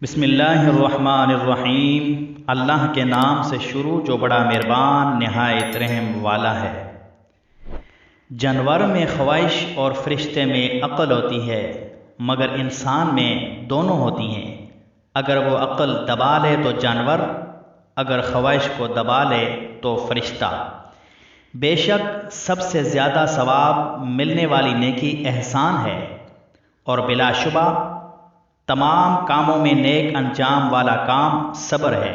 بسم اللہ الرحمن الرحیم۔ اللہ کے نام سے شروع جو بڑا مہربان نہایت رحم والا ہے۔ جانور میں خواہش اور فرشتے میں عقل ہوتی ہے، مگر انسان میں دونوں ہوتی ہیں۔ اگر وہ عقل دبا لے تو جانور، اگر خواہش کو دبا لے تو فرشتہ۔ بے شک سب سے زیادہ ثواب ملنے والی نیکی احسان ہے، اور بلا شبہ تمام کاموں میں نیک انجام والا کام صبر ہے۔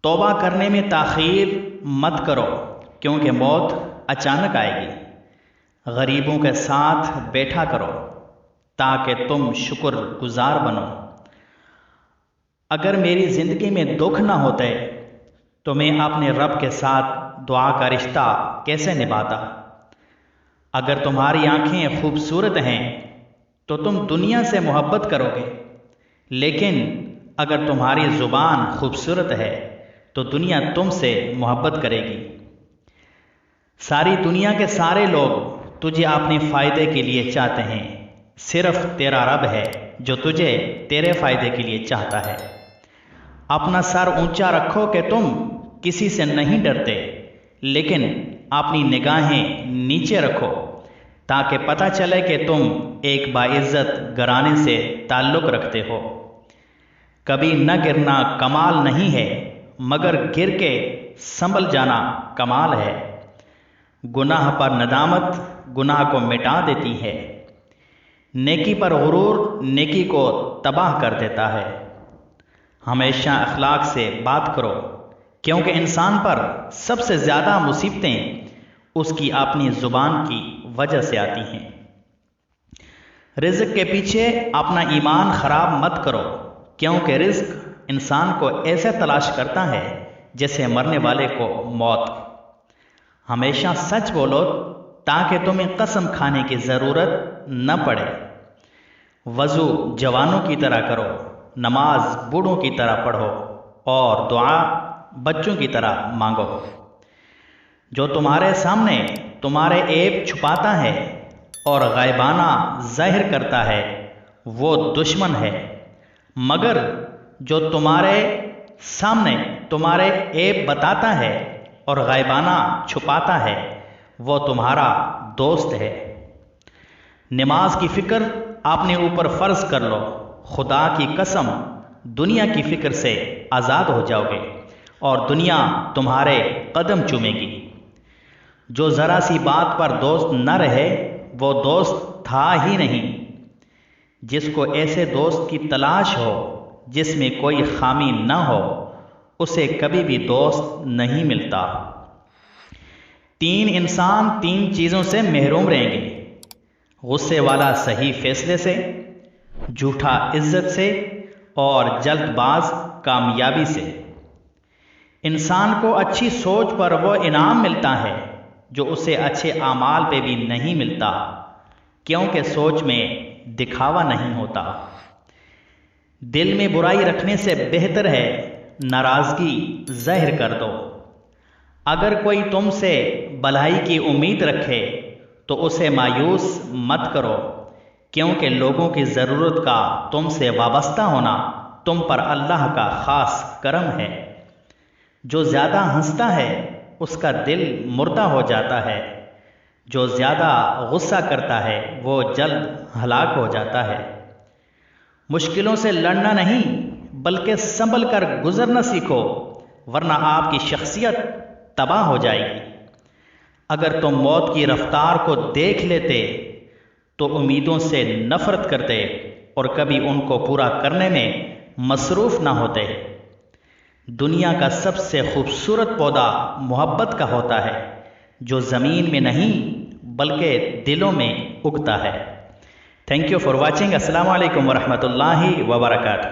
توبہ کرنے میں تاخیر مت کرو، کیونکہ موت اچانک آئے گی۔ غریبوں کے ساتھ بیٹھا کرو تاکہ تم شکر گزار بنو۔ اگر میری زندگی میں دکھ نہ ہوتے تو میں اپنے رب کے ساتھ دعا کا رشتہ کیسے نبھاتا؟ اگر تمہاری آنکھیں خوبصورت ہیں تو تم دنیا سے محبت کرو گے، لیکن اگر تمہاری زبان خوبصورت ہے تو دنیا تم سے محبت کرے گی۔ ساری دنیا کے سارے لوگ تجھے اپنے فائدے کے لیے چاہتے ہیں، صرف تیرا رب ہے جو تجھے تیرے فائدے کے لیے چاہتا ہے۔ اپنا سر اونچا رکھو کہ تم کسی سے نہیں ڈرتے، لیکن اپنی نگاہیں نیچے رکھو تاکہ پتہ چلے کہ تم ایک باعزت گھرانے سے تعلق رکھتے ہو۔ کبھی نہ گرنا کمال نہیں ہے، مگر گر کے سنبھل جانا کمال ہے۔ گناہ پر ندامت گناہ کو مٹا دیتی ہے، نیکی پر غرور نیکی کو تباہ کر دیتا ہے۔ ہمیشہ اخلاق سے بات کرو، کیونکہ انسان پر سب سے زیادہ مصیبتیں اس کی اپنی زبان کی وجہ سے آتی ہیں۔ رزق کے پیچھے اپنا ایمان خراب مت کرو، کیونکہ رزق انسان کو ایسے تلاش کرتا ہے جیسے مرنے والے کو موت۔ ہمیشہ سچ بولو تاکہ تمہیں قسم کھانے کی ضرورت نہ پڑے۔ وضو جوانوں کی طرح کرو، نماز بوڑھوں کی طرح پڑھو، اور دعا بچوں کی طرح مانگو۔ جو تمہارے سامنے تمہارے عیب چھپاتا ہے اور غائبانہ ظاہر کرتا ہے وہ دشمن ہے، مگر جو تمہارے سامنے تمہارے عیب بتاتا ہے اور غائبانہ چھپاتا ہے وہ تمہارا دوست ہے۔ نماز کی فکر اپنے اوپر فرض کر لو، خدا کی قسم دنیا کی فکر سے آزاد ہو جاؤ گے اور دنیا تمہارے قدم چومے گی۔ جو ذرا سی بات پر دوست نہ رہے وہ دوست تھا ہی نہیں۔ جس کو ایسے دوست کی تلاش ہو جس میں کوئی خامی نہ ہو، اسے کبھی بھی دوست نہیں ملتا۔ تین انسان تین چیزوں سے محروم رہیں گے: غصے والا صحیح فیصلے سے، جھوٹا عزت سے، اور جلد باز کامیابی سے۔ انسان کو اچھی سوچ پر وہ انعام ملتا ہے جو اسے اچھے اعمال پہ بھی نہیں ملتا، کیونکہ سوچ میں دکھاوا نہیں ہوتا۔ دل میں برائی رکھنے سے بہتر ہے ناراضگی ظاہر کر دو۔ اگر کوئی تم سے بھلائی کی امید رکھے تو اسے مایوس مت کرو، کیونکہ لوگوں کی ضرورت کا تم سے وابستہ ہونا تم پر اللہ کا خاص کرم ہے۔ جو زیادہ ہنستا ہے اس کا دل مردہ ہو جاتا ہے، جو زیادہ غصہ کرتا ہے وہ جلد ہلاک ہو جاتا ہے۔ مشکلوں سے لڑنا نہیں بلکہ سنبھل کر گزرنا سیکھو، ورنہ آپ کی شخصیت تباہ ہو جائے گی۔ اگر تم موت کی رفتار کو دیکھ لیتے تو امیدوں سے نفرت کرتے اور کبھی ان کو پورا کرنے میں مصروف نہ ہوتے۔ دنیا کا سب سے خوبصورت پودا محبت کا ہوتا ہے، جو زمین میں نہیں بلکہ دلوں میں اگتا ہے۔ Thank you for watching. السلام علیکم ورحمۃ اللہ وبرکاتہ۔